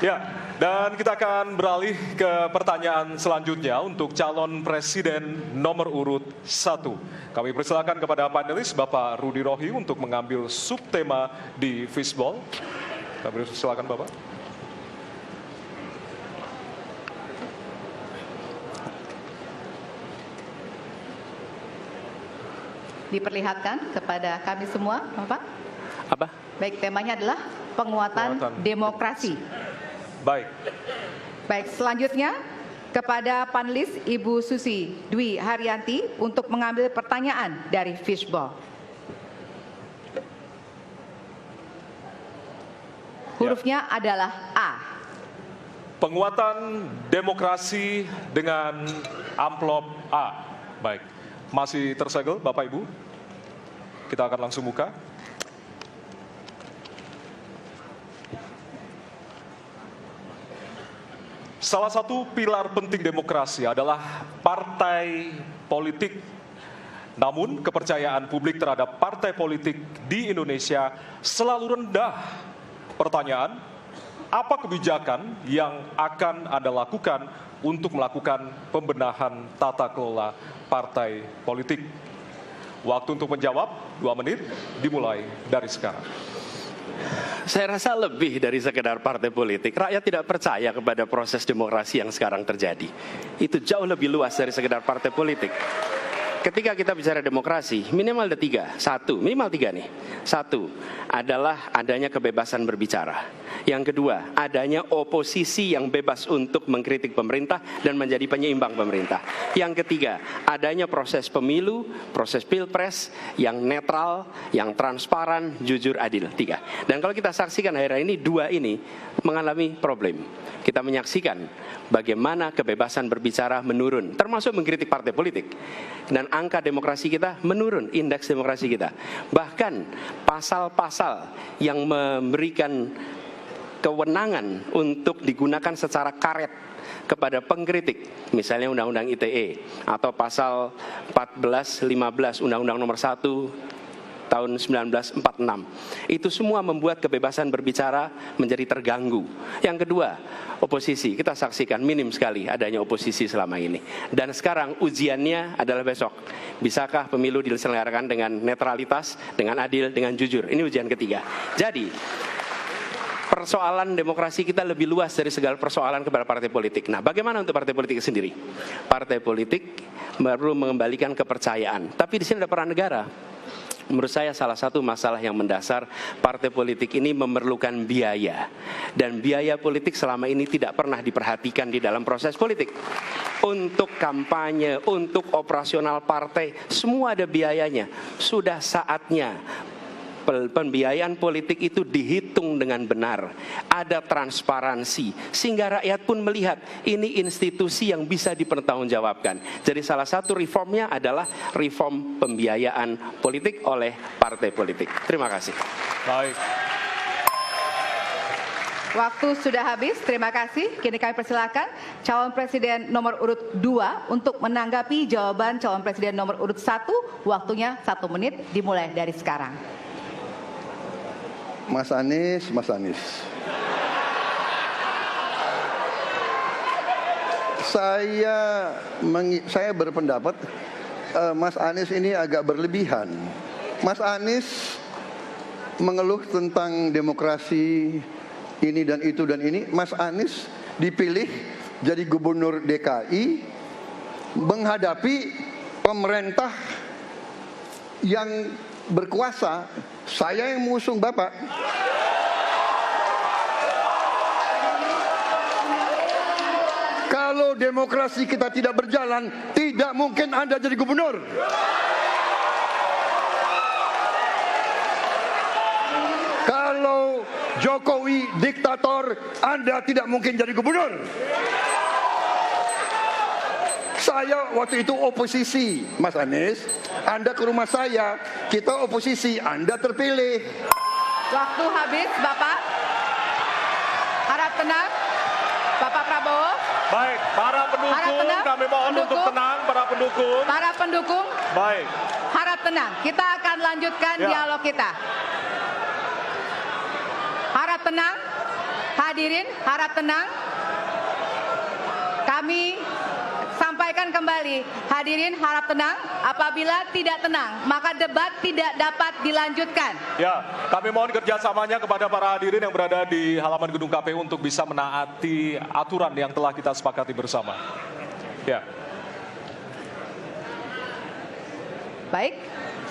Ya, dan kita akan beralih ke pertanyaan selanjutnya untuk calon presiden nomor urut 1. Kami persilakan kepada panelis Bapak Rudy Rohi untuk mengambil subtema di fishball. Kami persilakan Bapak. Diperlihatkan kepada kami semua, Bapak. Apa? Baik, temanya adalah penguatan demokrasi. Baik, selanjutnya kepada panelis Ibu Susi Dwi Haryanti untuk mengambil pertanyaan dari fishball. Hurufnya adalah A. Penguatan demokrasi dengan amplop A. Baik, masih tersegel Bapak Ibu? Kita akan langsung buka. Salah satu pilar penting demokrasi adalah partai politik. Namun kepercayaan publik terhadap partai politik di Indonesia selalu rendah. Pertanyaan, apa kebijakan yang akan Anda lakukan untuk melakukan pembenahan tata kelola partai politik? Waktu untuk menjawab 2 menit dimulai dari sekarang. Saya rasa lebih dari sekedar partai politik. Rakyat tidak percaya kepada proses demokrasi yang sekarang terjadi. Itu jauh lebih luas dari sekedar partai politik. Ketika kita bicara demokrasi, minimal ada 3. Minimal 3 nih. 1 adalah adanya kebebasan berbicara. Yang kedua, adanya oposisi yang bebas untuk mengkritik pemerintah dan menjadi penyeimbang pemerintah. Yang ketiga, adanya proses pemilu, proses pilpres yang netral, yang transparan, jujur, adil. 3. Dan kalau kita saksikan akhir-akhir ini, 2 ini mengalami problem. Kita menyaksikan bagaimana kebebasan berbicara menurun, termasuk mengkritik partai politik. Dan angka demokrasi kita menurun, indeks demokrasi kita. Bahkan pasal-pasal yang memberikan kewenangan untuk digunakan secara karet kepada pengkritik, misalnya Undang-Undang ITE atau pasal 14, 15 Undang-Undang nomor 1 tahun 1946. Itu semua membuat kebebasan berbicara menjadi terganggu. Yang kedua, oposisi. Kita saksikan minim sekali adanya oposisi selama ini. Dan sekarang ujiannya adalah besok. Bisakah pemilu diselenggarakan dengan netralitas, dengan adil, dengan jujur? Ini ujian ketiga. Jadi, persoalan demokrasi kita lebih luas dari segala persoalan kepada partai politik. Nah, bagaimana untuk partai politik sendiri? Partai politik perlu mengembalikan kepercayaan. Tapi di sini ada peran negara. Menurut saya salah satu masalah yang mendasar partai politik ini memerlukan biaya. Dan biaya politik selama ini tidak pernah diperhatikan di dalam proses politik. Untuk kampanye, untuk operasional partai, semua ada biayanya. Sudah saatnya pembiayaan politik itu dihitung dengan benar, ada transparansi, sehingga rakyat pun melihat ini institusi yang bisa dipertanggungjawabkan. Jadi salah satu reformnya adalah reform pembiayaan politik oleh partai politik. Terima kasih. Baik. Waktu sudah habis, terima kasih. Kini kami persilakan calon presiden nomor urut 2 untuk menanggapi jawaban calon presiden nomor urut 1. Waktunya 1 menit dimulai dari sekarang. Mas Anies. Saya berpendapat Mas Anies ini agak berlebihan. Mas Anies mengeluh tentang demokrasi ini dan itu dan ini. Mas Anies dipilih jadi gubernur DKI menghadapi pemerintah yang berkuasa. Saya yang mengusung Bapak. Kalau demokrasi kita tidak berjalan, tidak mungkin Anda jadi gubernur. Kalau Jokowi diktator, Anda tidak mungkin jadi gubernur. Saya waktu itu oposisi, Mas Anies. Anda ke rumah saya, kita oposisi, Anda terpilih. Waktu habis, Bapak. Harap tenang, Bapak Prabowo. Baik, para pendukung, kami mohon untuk tenang, para pendukung. Para pendukung, baik. Harap tenang, kita akan lanjutkan dialog kita. Harap tenang, hadirin harap tenang. Kami sampaikan kembali, hadirin harap tenang. Apabila tidak tenang, maka debat tidak dapat dilanjutkan. Ya, kami mohon kerjasamanya kepada para hadirin yang berada di halaman gedung KPU untuk bisa menaati aturan yang telah kita sepakati bersama. Ya. Baik,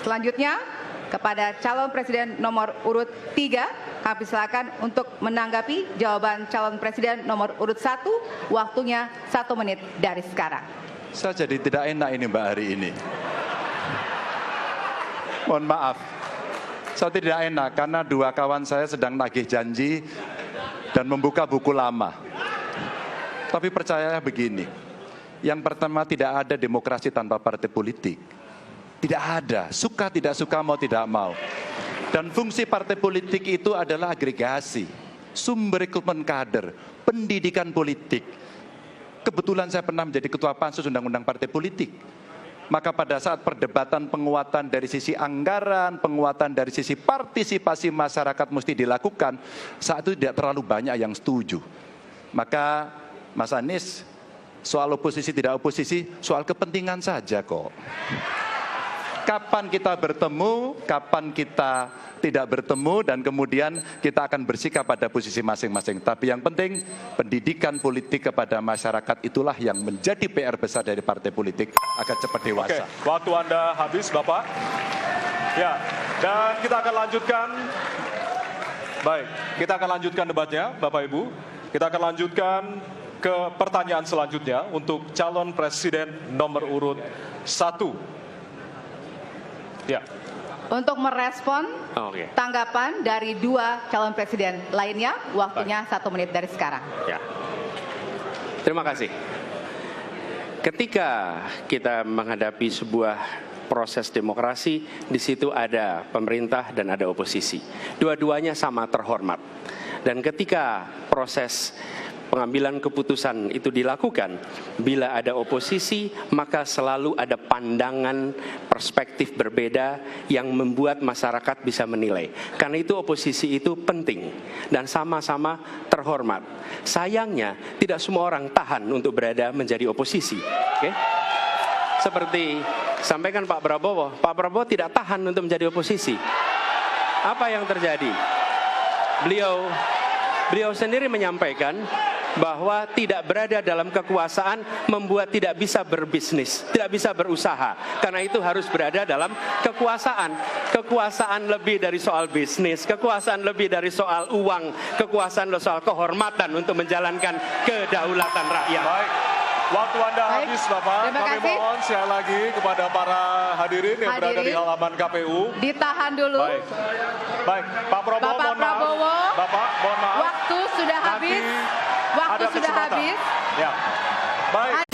selanjutnya kepada calon presiden nomor urut 3, kami silakan untuk menanggapi jawaban calon presiden nomor urut 1, waktunya 1 menit dari sekarang. Saya jadi tidak enak ini Mbak hari ini. Mohon maaf, saya tidak enak karena dua kawan saya sedang nagih janji dan membuka buku lama. Tapi percaya begini, yang pertama tidak ada demokrasi tanpa partai politik. Tidak ada, suka tidak suka, mau tidak mau. Dan fungsi partai politik itu adalah agregasi, sumber rekrutmen kader, pendidikan politik. Kebetulan saya pernah menjadi ketua pansus undang-undang partai politik. Maka pada saat perdebatan penguatan dari sisi anggaran, penguatan dari sisi partisipasi masyarakat mesti dilakukan, saat itu tidak terlalu banyak yang setuju. Maka Mas Anies, soal oposisi tidak oposisi, soal kepentingan saja kok. Kapan kita bertemu, kapan kita tidak bertemu, dan kemudian kita akan bersikap pada posisi masing-masing. Tapi yang penting, pendidikan politik kepada masyarakat itulah yang menjadi PR besar dari partai politik agar cepat dewasa. Oke, waktu Anda habis, Bapak. Ya, dan kita akan lanjutkan. Baik, kita akan lanjutkan debatnya, Bapak Ibu. Kita akan lanjutkan ke pertanyaan selanjutnya untuk calon presiden nomor urut 1. Ya. Untuk merespon tanggapan dari dua calon presiden lainnya, waktunya 1 menit dari sekarang. Ya. Terima kasih. Ketika kita menghadapi sebuah proses demokrasi, di situ ada pemerintah dan ada oposisi. Dua-duanya sama terhormat. Dan ketika proses pengambilan keputusan itu dilakukan, bila ada oposisi, maka selalu ada pandangan perspektif berbeda yang membuat masyarakat bisa menilai. Karena itu oposisi itu penting dan sama-sama terhormat. Sayangnya tidak semua orang tahan untuk berada menjadi oposisi. Oke? Seperti sampaikan Pak Prabowo tidak tahan untuk menjadi oposisi. Apa yang terjadi? Beliau sendiri menyampaikan bahwa tidak berada dalam kekuasaan membuat tidak bisa berbisnis, tidak bisa berusaha. Karena itu harus berada dalam kekuasaan. Kekuasaan lebih dari soal bisnis, kekuasaan lebih dari soal uang, kekuasaan soal kehormatan untuk menjalankan kedaulatan rakyat. Baik, waktu Anda habis, Bapak. Kami mohon sekali lagi kepada para hadirin yang berada di halaman KPU. Ditahan dulu. Baik, Pak Prabowo, Bapak mohon maaf. Prabowo, Bapak, mohon maaf. waktu sudah habis. Waktu sudah habis. Ya. Baik.